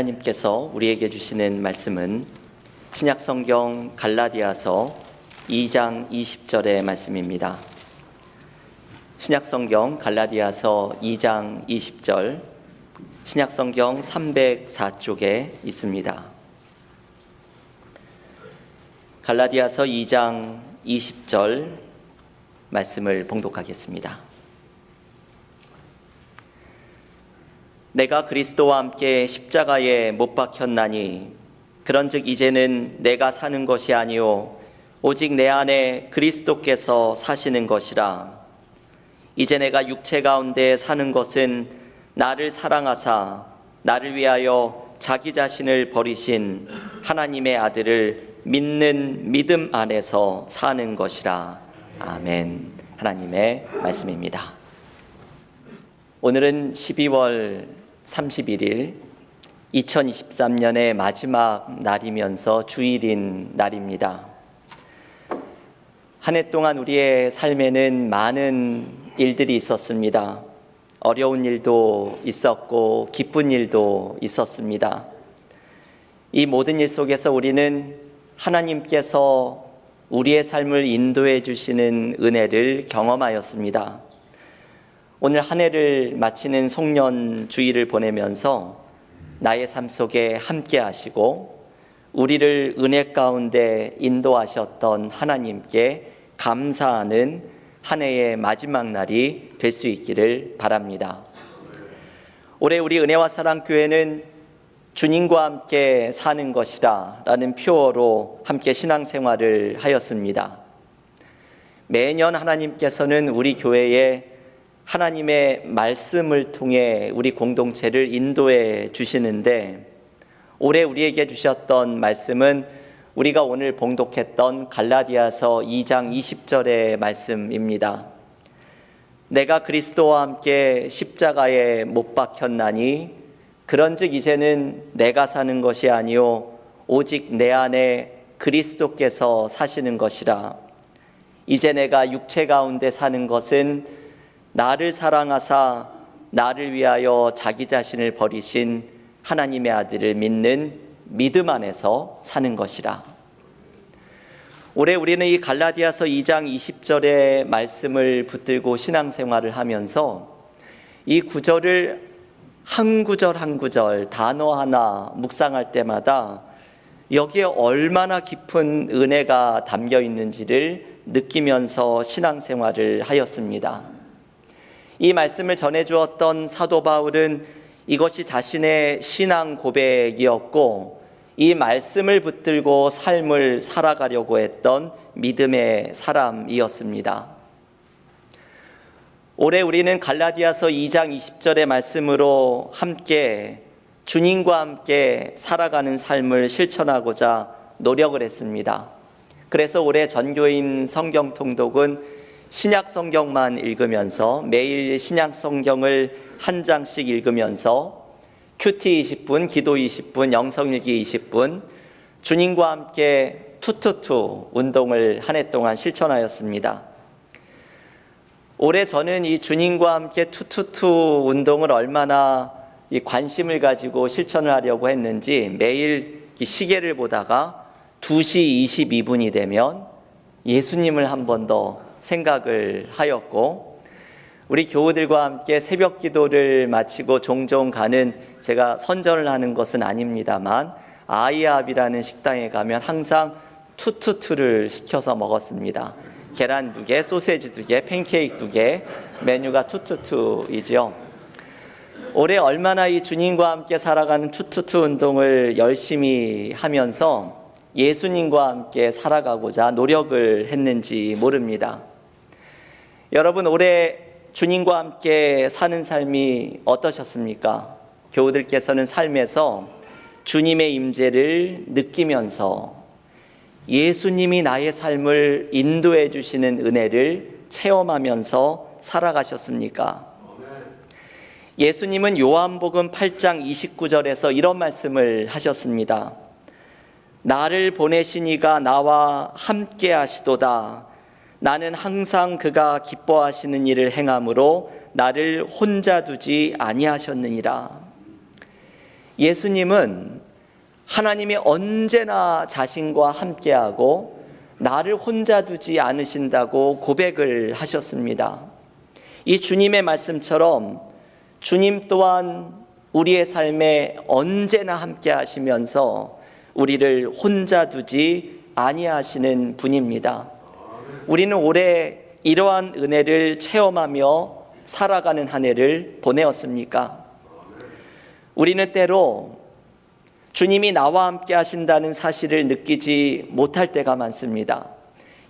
하나님께서 우리에게 주시는 말씀은 신약성경 갈라디아서 2장 20절의 말씀입니다. 신약성경 갈라디아서 2장 20절, 신약성경 304쪽에 있습니다. 갈라디아서 2장 20절 말씀을 봉독하겠습니다. 내가 그리스도와 함께 십자가에 못 박혔나니 그런즉 이제는 내가 사는 것이 아니요 오직 내 안에 그리스도께서 사시는 것이라. 이제 내가 육체 가운데 사는 것은 나를 사랑하사 나를 위하여 자기 자신을 버리신 하나님의 아들을 믿는 믿음 안에서 사는 것이라. 아멘. 하나님의 말씀입니다. 오늘은 12월 31일 2023년의 마지막 날이면서 주일인 날입니다. 한 해 동안 우리의 삶에는 많은 일들이 있었습니다. 어려운 일도 있었고 기쁜 일도 있었습니다. 이 모든 일 속에서 우리는 하나님께서 우리의 삶을 인도해 주시는 은혜를 경험하였습니다. 오늘 한 해를 마치는 송년 주일을 보내면서 나의 삶 속에 함께 하시고 우리를 은혜 가운데 인도하셨던 하나님께 감사하는 한 해의 마지막 날이 될 수 있기를 바랍니다. 올해 우리 은혜와 사랑 교회는 주님과 함께 사는 것이라 라는 표어로 함께 신앙생활을 하였습니다. 매년 하나님께서는 우리 교회에 하나님의 말씀을 통해 우리 공동체를 인도해 주시는데, 올해 우리에게 주셨던 말씀은 우리가 오늘 봉독했던 갈라디아서 2장 20절의 말씀입니다. 내가 그리스도와 함께 십자가에 못 박혔나니 그런즉 이제는 내가 사는 것이 아니요 오직 내 안에 그리스도께서 사시는 것이라. 이제 내가 육체 가운데 사는 것은 나를 사랑하사 나를 위하여 자기 자신을 버리신 하나님의 아들을 믿는 믿음 안에서 사는 것이라. 올해 우리는 이 갈라디아서 2장 20절의 말씀을 붙들고 신앙생활을 하면서 이 구절을 한 구절 한 구절 단어 하나 묵상할 때마다 여기에 얼마나 깊은 은혜가 담겨 있는지를 느끼면서 신앙생활을 하였습니다. 이 말씀을 전해주었던 사도 바울은 이것이 자신의 신앙 고백이었고 이 말씀을 붙들고 삶을 살아가려고 했던 믿음의 사람이었습니다. 올해 우리는 갈라디아서 2장 20절의 말씀으로 함께 주님과 함께 살아가는 삶을 실천하고자 노력을 했습니다. 그래서 올해 전교인 성경 통독은 신약 성경만 읽으면서 매일 신약 성경을 한 장씩 읽으면서 큐티 20분, 기도 20분, 영성일기 20분, 주님과 함께 투투투 운동을 한 해 동안 실천하였습니다. 올해 저는 이 주님과 함께 투투투 운동을 얼마나 이 관심을 가지고 실천을 하려고 했는지 매일 시계를 보다가 2시 22분이 되면 예수님을 한 번 더 생각을 하였고, 우리 교우들과 함께 새벽 기도를 마치고 종종 가는, 제가 선전을 하는 것은 아닙니다만 아이압이라는 식당에 가면 항상 투투투를 시켜서 먹었습니다. 계란 2개, 소세지 2개, 팬케이크 2개, 메뉴가 투투투이죠. 올해 얼마나 이 주님과 함께 살아가는 투투투 운동을 열심히 하면서 예수님과 함께 살아가고자 노력을 했는지 모릅니다. 여러분, 올해 주님과 함께 사는 삶이 어떠셨습니까? 교우들께서는 삶에서 주님의 임재를 느끼면서 예수님이 나의 삶을 인도해 주시는 은혜를 체험하면서 살아가셨습니까? 예수님은 요한복음 8장 29절에서 이런 말씀을 하셨습니다. 나를 보내신 이가 나와 함께 하시도다. 나는 항상 그가 기뻐하시는 일을 행함으로 나를 혼자 두지 아니하셨느니라. 예수님은 하나님이 언제나 자신과 함께하고 나를 혼자 두지 않으신다고 고백을 하셨습니다. 이 주님의 말씀처럼 주님 또한 우리의 삶에 언제나 함께 하시면서 우리를 혼자 두지 아니하시는 분입니다. 우리는 올해 이러한 은혜를 체험하며 살아가는 한 해를 보내었습니까? 우리는 때로 주님이 나와 함께 하신다는 사실을 느끼지 못할 때가 많습니다.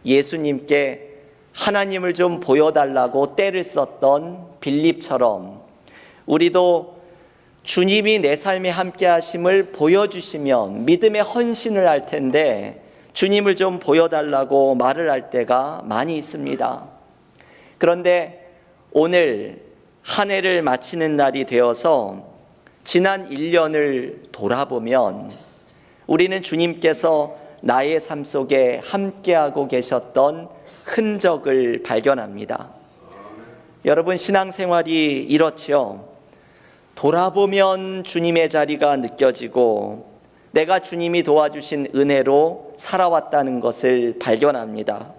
예수님께 하나님을 좀 보여달라고 떼를 썼던 빌립처럼 우리도 주님이 내 삶에 함께 하심을 보여주시면 믿음의 헌신을 할 텐데 주님을 좀 보여달라고 말을 할 때가 많이 있습니다. 그런데 오늘 한 해를 마치는 날이 되어서 지난 1년을 돌아보면 우리는 주님께서 나의 삶 속에 함께하고 계셨던 흔적을 발견합니다. 여러분, 신앙생활이 이렇지요. 돌아보면 주님의 자리가 느껴지고 내가 주님이 도와주신 은혜로 살아왔다는 것을 발견합니다.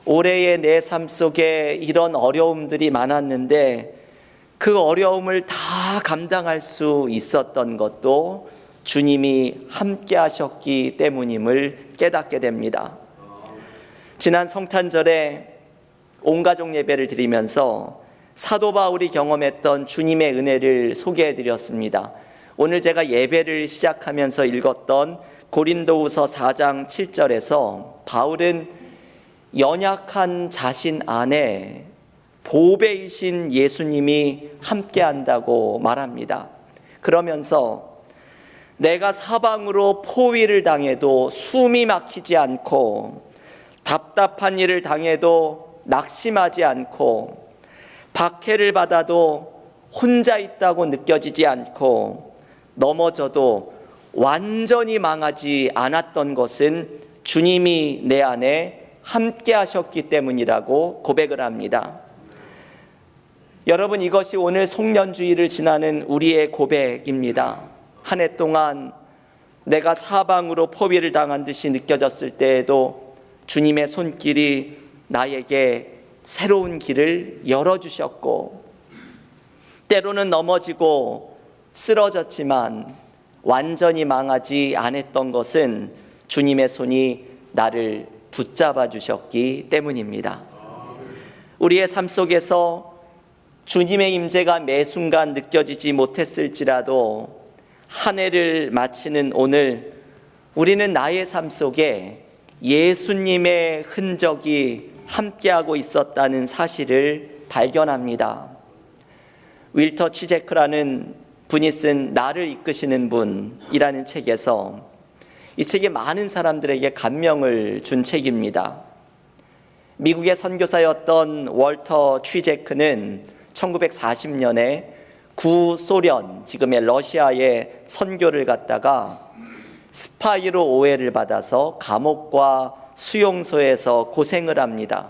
올해의 내 삶 속에 이런 어려움들이 많았는데 그 어려움을 다 감당할 수 있었던 것도 주님이 함께 하셨기 때문임을 깨닫게 됩니다. 지난 성탄절에 온 가족 예배를 드리면서 사도 바울이 경험했던 주님의 은혜를 소개해 드렸습니다. 오늘 제가 예배를 시작하면서 읽었던 고린도후서 4장 7절에서 바울은 연약한 자신 안에 보배이신 예수님이 함께한다고 말합니다. 그러면서 내가 사방으로 포위를 당해도 숨이 막히지 않고 답답한 일을 당해도 낙심하지 않고 박해를 받아도 혼자 있다고 느껴지지 않고 넘어져도 완전히 망하지 않았던 것은 주님이 내 안에 함께 하셨기 때문이라고 고백을 합니다. 여러분, 이것이 오늘 송년주일을 지나는 우리의 고백입니다. 한 해 동안 내가 사방으로 포위를 당한 듯이 느껴졌을 때에도 주님의 손길이 나에게 새로운 길을 열어주셨고, 때로는 넘어지고 쓰러졌지만 완전히 망하지 않았던 것은 주님의 손이 나를 붙잡아 주셨기 때문입니다. 우리의 삶 속에서 주님의 임재가 매 순간 느껴지지 못했을지라도 한 해를 마치는 오늘 우리는 나의 삶 속에 예수님의 흔적이 함께하고 있었다는 사실을 발견합니다. 윌터 취제크라는 분이 쓴 나를 이끄시는 분이라는 책에서 이 책이 많은 사람들에게 감명을 준 책입니다. 미국의 선교사였던 월터 취제크는 1940년에 구소련, 지금의 러시아에 선교를 갔다가 스파이로 오해를 받아서 감옥과 수용소에서 고생을 합니다.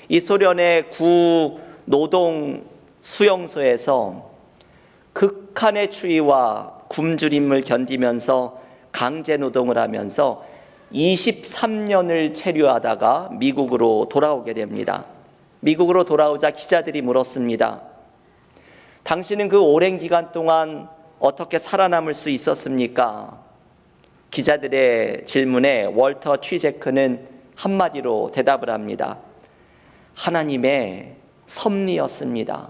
이 소련의 구노동 수용소에서 극한의 추위와 굶주림을 견디면서 강제 노동을 하면서 23년을 체류하다가 미국으로 돌아오게 됩니다. 미국으로 돌아오자 기자들이 물었습니다. 당신은 그 오랜 기간 동안 어떻게 살아남을 수 있었습니까? 기자들의 질문에 월터 취제크는 한마디로 대답을 합니다. 하나님의 섭리였습니다.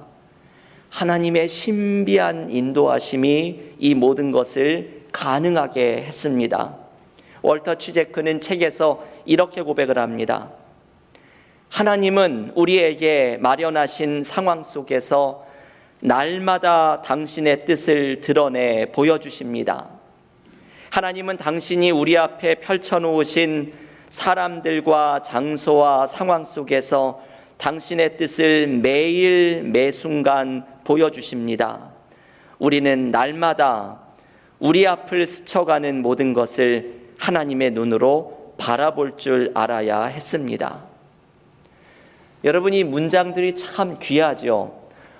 하나님의 신비한 인도하심이 이 모든 것을 가능하게 했습니다. 월터 취제크는 책에서 이렇게 고백을 합니다. 하나님은 우리에게 마련하신 상황 속에서 날마다 당신의 뜻을 드러내 보여주십니다. 하나님은 당신이 우리 앞에 펼쳐놓으신 사람들과 장소와 상황 속에서 당신의 뜻을 매일 매순간 보여주십니다. 우리는 날마다 우리 앞을 스쳐가는 모든 것을 하나님의 눈으로 바라볼 줄 알아야 했습니다. 여러분, 이 문장들이 참 귀하죠.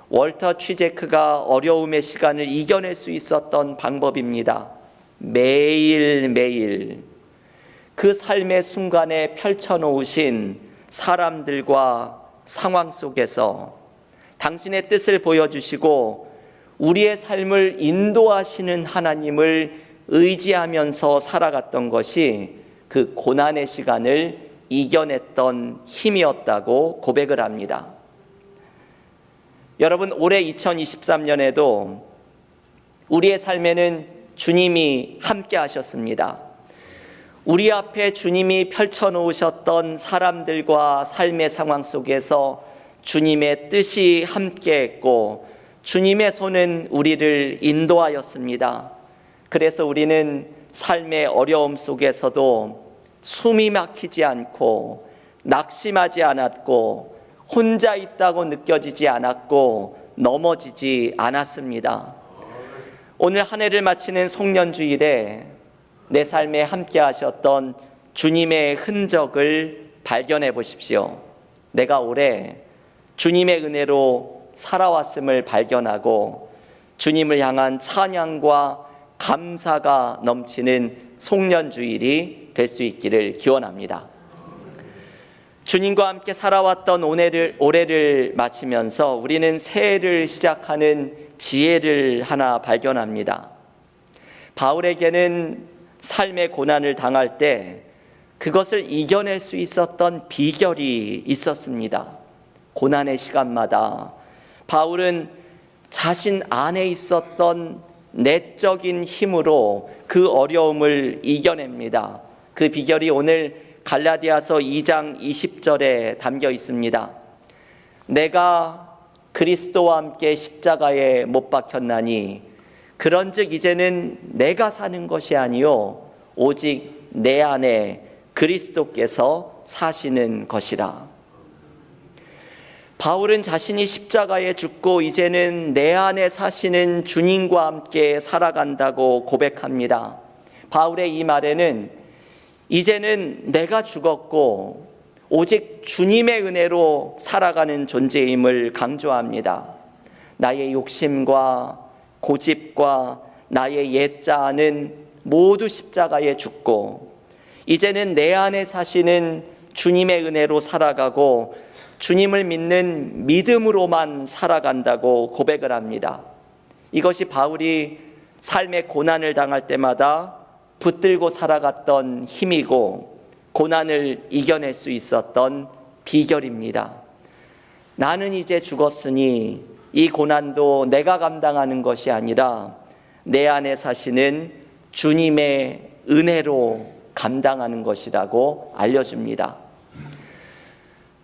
월터 취제크가 어려움의 시간을 이겨낼 수 있었던 방법입니다. 매일매일 그 삶의 순간에 펼쳐놓으신 사람들과 상황 속에서 당신의 뜻을 보여주시고 우리의 삶을 인도하시는 하나님을 의지하면서 살아갔던 것이 그 고난의 시간을 이겨냈던 힘이었다고 고백을 합니다. 여러분, 올해 2023년에도 우리의 삶에는 주님이 함께 하셨습니다. 우리 앞에 주님이 펼쳐놓으셨던 사람들과 삶의 상황 속에서 주님의 뜻이 함께했고 주님의 손은 우리를 인도하였습니다. 그래서 우리는 삶의 어려움 속에서도 숨이 막히지 않고 낙심하지 않았고 혼자 있다고 느껴지지 않았고 넘어지지 않았습니다. 오늘 한 해를 마치는 송년주일에 내 삶에 함께 하셨던 주님의 흔적을 발견해 보십시오. 내가 올해 주님의 은혜로 살아왔음을 발견하고 주님을 향한 찬양과 감사가 넘치는 송년주일이 될 수 있기를 기원합니다. 주님과 함께 살아왔던 올해를 마치면서 우리는 새해를 시작하는 지혜를 하나 발견합니다. 바울에게는 삶의 고난을 당할 때 그것을 이겨낼 수 있었던 비결이 있었습니다. 고난의 시간마다 바울은 자신 안에 있었던 내적인 힘으로 그 어려움을 이겨냅니다. 그 비결이 오늘 갈라디아서 2장 20절에 담겨 있습니다. 내가 그리스도와 함께 십자가에 못 박혔나니 그런즉 이제는 내가 사는 것이 아니요 오직 내 안에 그리스도께서 사시는 것이라. 바울은 자신이 십자가에 죽고 이제는 내 안에 사시는 주님과 함께 살아간다고 고백합니다. 바울의 이 말에는 이제는 내가 죽었고 오직 주님의 은혜로 살아가는 존재임을 강조합니다. 나의 욕심과 고집과 나의 옛자아는 모두 십자가에 죽고 이제는 내 안에 사시는 주님의 은혜로 살아가고 주님을 믿는 믿음으로만 살아간다고 고백을 합니다. 이것이 바울이 삶의 고난을 당할 때마다 붙들고 살아갔던 힘이고 고난을 이겨낼 수 있었던 비결입니다. 나는 이제 죽었으니 이 고난도 내가 감당하는 것이 아니라 내 안에 사시는 주님의 은혜로 감당하는 것이라고 알려줍니다.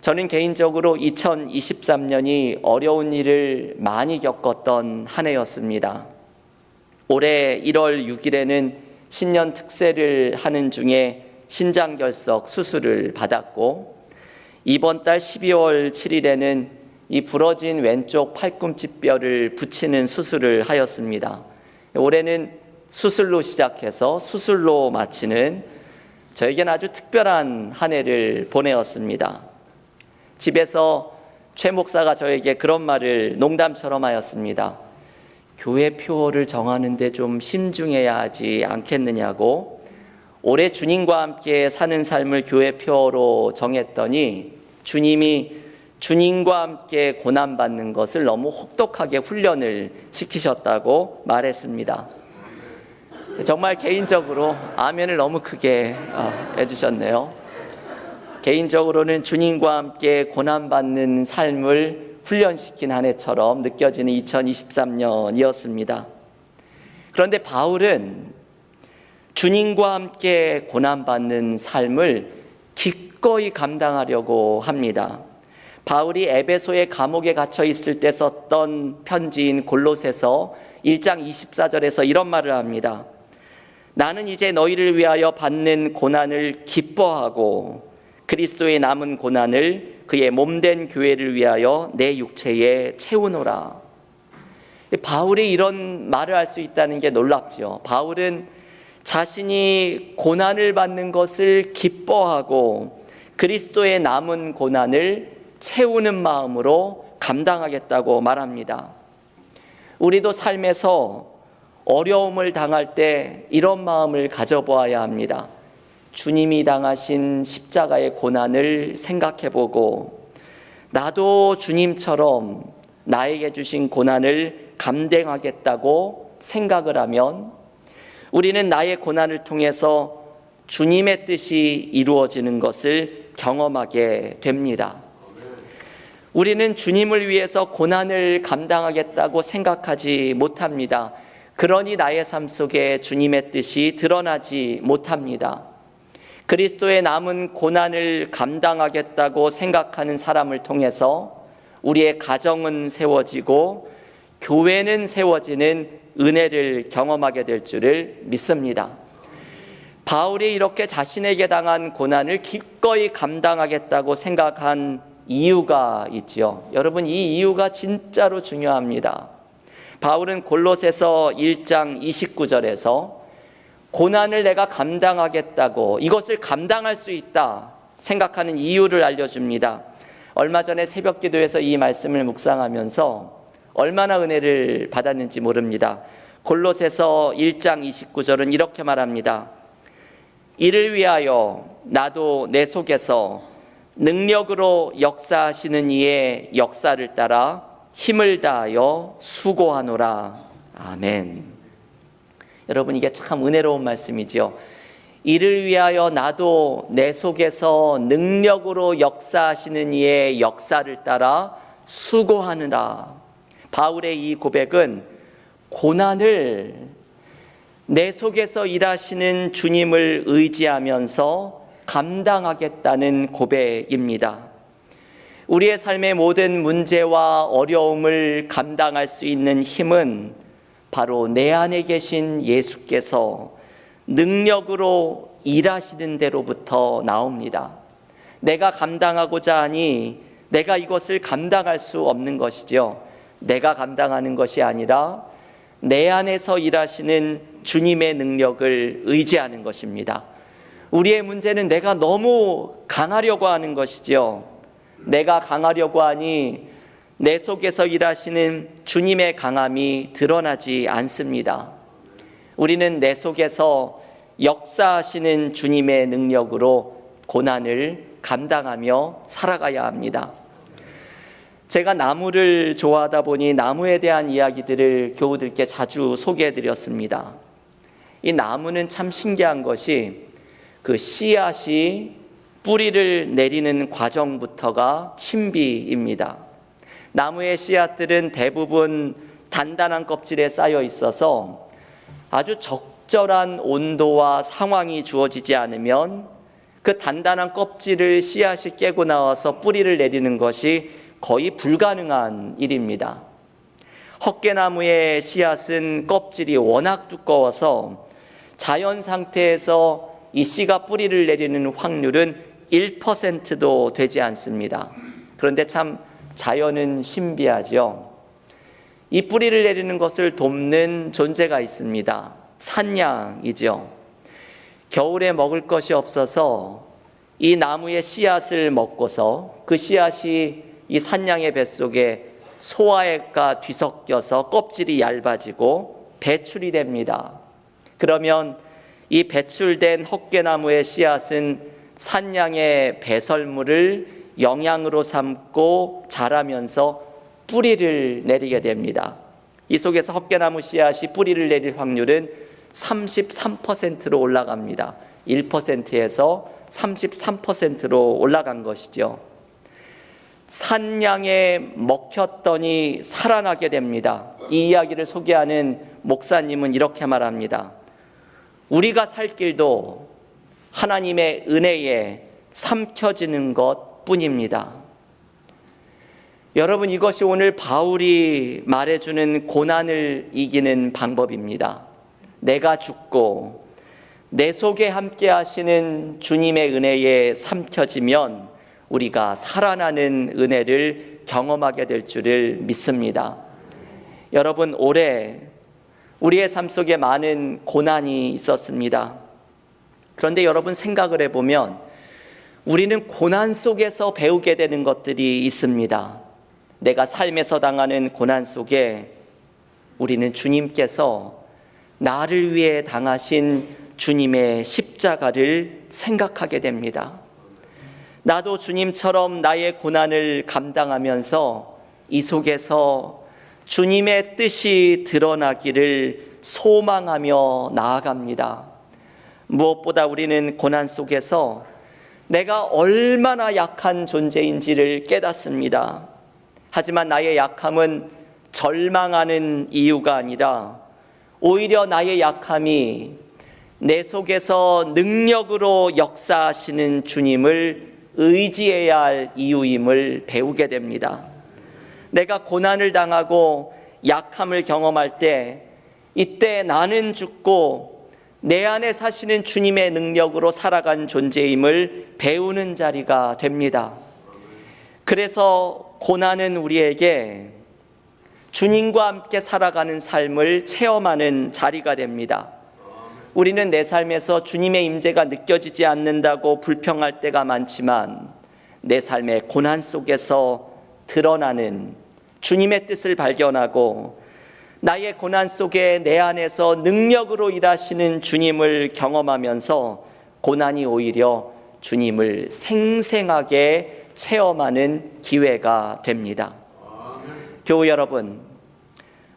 저는 개인적으로 2023년이 어려운 일을 많이 겪었던 한 해였습니다. 올해 1월 6일에는 신년 특세를 하는 중에 신장결석 수술을 받았고 이번 달 12월 7일에는 이 부러진 왼쪽 팔꿈치뼈를 붙이는 수술을 하였습니다. 올해는 수술로 시작해서 수술로 마치는 저에겐 아주 특별한 한 해를 보내었습니다. 집에서 최 목사가 저에게 그런 말을 농담처럼 하였습니다. 교회 표어를 정하는데 좀 신중해야 하지 않겠느냐고. 올해 주님과 함께 사는 삶을 교회 표어로 정했더니 주님이 주님과 함께 고난받는 것을 너무 혹독하게 훈련을 시키셨다고 말했습니다. 정말 개인적으로 아멘을 너무 크게 해주셨네요. 개인적으로는 주님과 함께 고난받는 삶을 훈련시킨 한 해처럼 느껴지는 2023년이었습니다. 그런데 바울은 주님과 함께 고난받는 삶을 기꺼이 감당하려고 합니다. 바울이 에베소의 감옥에 갇혀 있을 때 썼던 편지인 골로새서 1장 24절에서 이런 말을 합니다. 나는 이제 너희를 위하여 받는 고난을 기뻐하고 그리스도의 남은 고난을 그의 몸된 교회를 위하여 내 육체에 채우노라. 바울이 이런 말을 할 수 있다는 게 놀랍죠. 바울은 자신이 고난을 받는 것을 기뻐하고 그리스도의 남은 고난을 채우는 마음으로 감당하겠다고 말합니다. 우리도 삶에서 어려움을 당할 때 이런 마음을 가져보아야 합니다. 주님이 당하신 십자가의 고난을 생각해보고 나도 주님처럼 나에게 주신 고난을 감당하겠다고 생각을 하면 우리는 나의 고난을 통해서 주님의 뜻이 이루어지는 것을 경험하게 됩니다. 우리는 주님을 위해서 고난을 감당하겠다고 생각하지 못합니다. 그러니 나의 삶 속에 주님의 뜻이 드러나지 못합니다. 그리스도의 남은 고난을 감당하겠다고 생각하는 사람을 통해서 우리의 가정은 세워지고 교회는 세워지는 은혜를 경험하게 될 줄을 믿습니다. 바울이 이렇게 자신에게 당한 고난을 기꺼이 감당하겠다고 생각한 이유가 있지요. 여러분, 이 이유가 진짜로 중요합니다. 바울은 골로새서 1장 29절에서 고난을 내가 감당하겠다고, 이것을 감당할 수 있다 생각하는 이유를 알려줍니다. 얼마 전에 새벽 기도에서 이 말씀을 묵상하면서 얼마나 은혜를 받았는지 모릅니다. 골로새서 1장 29절은 이렇게 말합니다. 이를 위하여 나도 내 속에서 능력으로 역사하시는 이의 역사를 따라 힘을 다하여 수고하노라. 아멘. 여러분, 이게 참 은혜로운 말씀이지요. 이를 위하여 나도 내 속에서 능력으로 역사하시는 이의 역사를 따라 수고하느라. 바울의 이 고백은 고난을 내 속에서 일하시는 주님을 의지하면서 감당하겠다는 고백입니다. 우리의 삶의 모든 문제와 어려움을 감당할 수 있는 힘은 바로 내 안에 계신 예수께서 능력으로 일하시는 데로부터 나옵니다. 내가 감당하고자 하니 내가 이것을 감당할 수 없는 것이죠. 내가 감당하는 것이 아니라 내 안에서 일하시는 주님의 능력을 의지하는 것입니다. 우리의 문제는 내가 너무 강하려고 하는 것이죠. 내가 강하려고 하니 내 속에서 일하시는 주님의 강함이 드러나지 않습니다. 우리는 내 속에서 역사하시는 주님의 능력으로 고난을 감당하며 살아가야 합니다. 제가 나무를 좋아하다 보니 나무에 대한 이야기들을 교우들께 자주 소개해 드렸습니다. 이 나무는 참 신기한 것이 그 씨앗이 뿌리를 내리는 과정부터가 신비입니다. 나무의 씨앗들은 대부분 단단한 껍질에 쌓여 있어서 아주 적절한 온도와 상황이 주어지지 않으면 그 단단한 껍질을 씨앗이 깨고 나와서 뿌리를 내리는 것이 거의 불가능한 일입니다. 헛개나무의 씨앗은 껍질이 워낙 두꺼워서 자연 상태에서 이 씨가 뿌리를 내리는 확률은 1%도 되지 않습니다. 그런데 참 자연은 신비하죠. 이 뿌리를 내리는 것을 돕는 존재가 있습니다. 산양이죠. 겨울에 먹을 것이 없어서 이 나무의 씨앗을 먹고서 그 씨앗이 이 산양의 뱃속에 소화액과 뒤섞여서 껍질이 얇아지고 배출이 됩니다. 그러면 이 배출된 헛개나무의 씨앗은 산양의 배설물을 영양으로 삼고 자라면서 뿌리를 내리게 됩니다. 이 속에서 헛개나무 씨앗이 뿌리를 내릴 확률은 33%로 올라갑니다. 1%에서 33%로 올라간 것이죠. 산양에 먹혔더니 살아나게 됩니다. 이 이야기를 소개하는 목사님은 이렇게 말합니다. 우리가 살 길도 하나님의 은혜에 삼켜지는 것 뿐입니다. 여러분, 이것이 오늘 바울이 말해주는 고난을 이기는 방법입니다. 내가 죽고 내 속에 함께 하시는 주님의 은혜에 삼켜지면 우리가 살아나는 은혜를 경험하게 될 줄을 믿습니다. 여러분, 올해 우리의 삶 속에 많은 고난이 있었습니다. 그런데 여러분, 생각을 해보면 우리는 고난 속에서 배우게 되는 것들이 있습니다. 내가 삶에서 당하는 고난 속에 우리는 주님께서 나를 위해 당하신 주님의 십자가를 생각하게 됩니다. 나도 주님처럼 나의 고난을 감당하면서 이 속에서 주님의 뜻이 드러나기를 소망하며 나아갑니다. 무엇보다 우리는 고난 속에서 내가 얼마나 약한 존재인지를 깨닫습니다. 하지만 나의 약함은 절망하는 이유가 아니라 오히려 나의 약함이 내 속에서 능력으로 역사하시는 주님을 의지해야 할 이유임을 배우게 됩니다. 내가 고난을 당하고 약함을 경험할 때 이때 나는 죽고 내 안에 사시는 주님의 능력으로 살아간 존재임을 배우는 자리가 됩니다. 그래서 고난은 우리에게 주님과 함께 살아가는 삶을 체험하는 자리가 됩니다. 우리는 내 삶에서 주님의 임재가 느껴지지 않는다고 불평할 때가 많지만 내 삶의 고난 속에서 드러나는 주님의 뜻을 발견하고 나의 고난 속에 내 안에서 능력으로 일하시는 주님을 경험하면서 고난이 오히려 주님을 생생하게 체험하는 기회가 됩니다. 교우 여러분,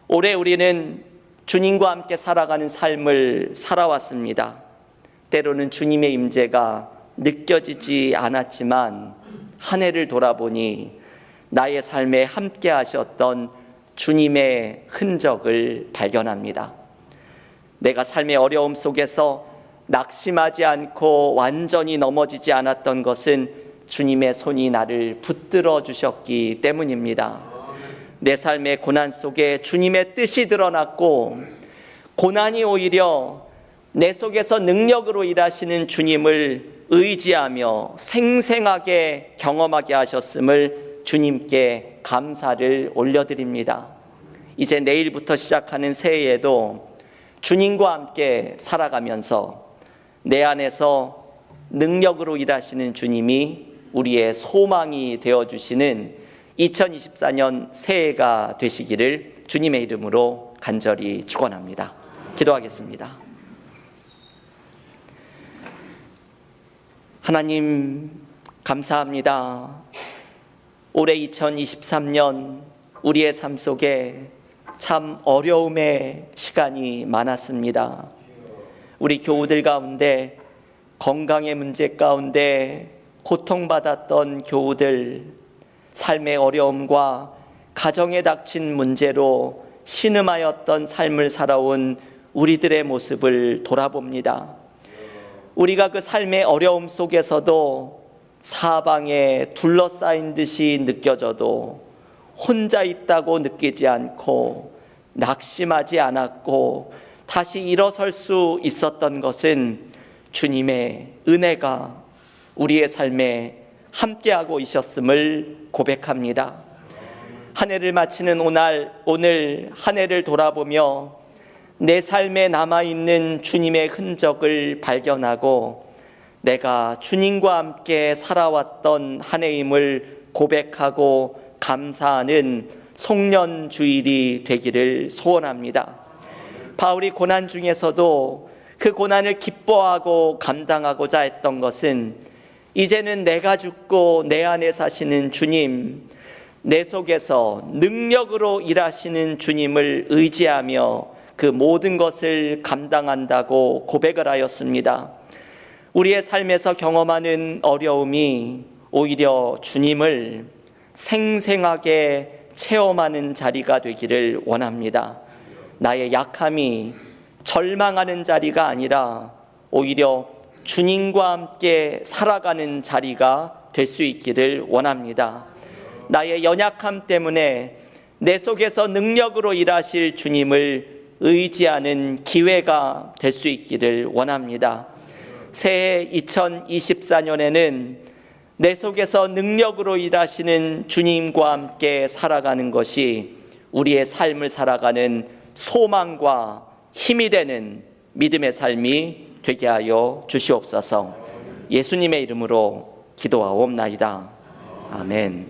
올해 우리는 주님과 함께 살아가는 삶을 살아왔습니다. 때로는 주님의 임재가 느껴지지 않았지만 한 해를 돌아보니 나의 삶에 함께 하셨던 주님의 흔적을 발견합니다. 내가 삶의 어려움 속에서 낙심하지 않고 완전히 넘어지지 않았던 것은 주님의 손이 나를 붙들어 주셨기 때문입니다. 내 삶의 고난 속에 주님의 뜻이 드러났고 고난이 오히려 내 속에서 능력으로 일하시는 주님을 의지하며 생생하게 경험하게 하셨음을 주님께 감사를 올려드립니다. 이제 내일부터 시작하는 새해에도 주님과 함께 살아가면서 내 안에서 능력으로 일하시는 주님이 우리의 소망이 되어주시는 2024년 새해가 되시기를 주님의 이름으로 간절히 축원합니다. 기도하겠습니다. 하나님 감사합니다. 올해 2023년 우리의 삶 속에 참 어려움의 시간이 많았습니다. 우리 교우들 가운데 건강의 문제 가운데 고통받았던 교우들, 삶의 어려움과 가정에 닥친 문제로 신음하였던 삶을 살아온 우리들의 모습을 돌아봅니다. 우리가 그 삶의 어려움 속에서도 사방에 둘러싸인 듯이 느껴져도 혼자 있다고 느끼지 않고 낙심하지 않았고 다시 일어설 수 있었던 것은 주님의 은혜가 우리의 삶에 함께하고 있었음을 고백합니다. 한 해를 마치는 오늘 한 해를 돌아보며 내 삶에 남아있는 주님의 흔적을 발견하고 내가 주님과 함께 살아왔던 한 해임을 고백하고 감사하는 송년주일이 되기를 소원합니다. 바울이 고난 중에서도 그 고난을 기뻐하고 감당하고자 했던 것은 이제는 내가 죽고 내 안에 사시는 주님, 내 속에서 능력으로 일하시는 주님을 의지하며 그 모든 것을 감당한다고 고백을 하였습니다. 우리의 삶에서 경험하는 어려움이 오히려 주님을 생생하게 체험하는 자리가 되기를 원합니다. 나의 약함이 절망하는 자리가 아니라 오히려 주님과 함께 살아가는 자리가 될 수 있기를 원합니다. 나의 연약함 때문에 내 속에서 능력으로 일하실 주님을 의지하는 기회가 될 수 있기를 원합니다. 새해 2024년에는 내 속에서 능력으로 일하시는 주님과 함께 살아가는 것이 우리의 삶을 살아가는 소망과 힘이 되는 믿음의 삶이 되게 하여 주시옵소서. 예수님의 이름으로 기도하옵나이다. 아멘.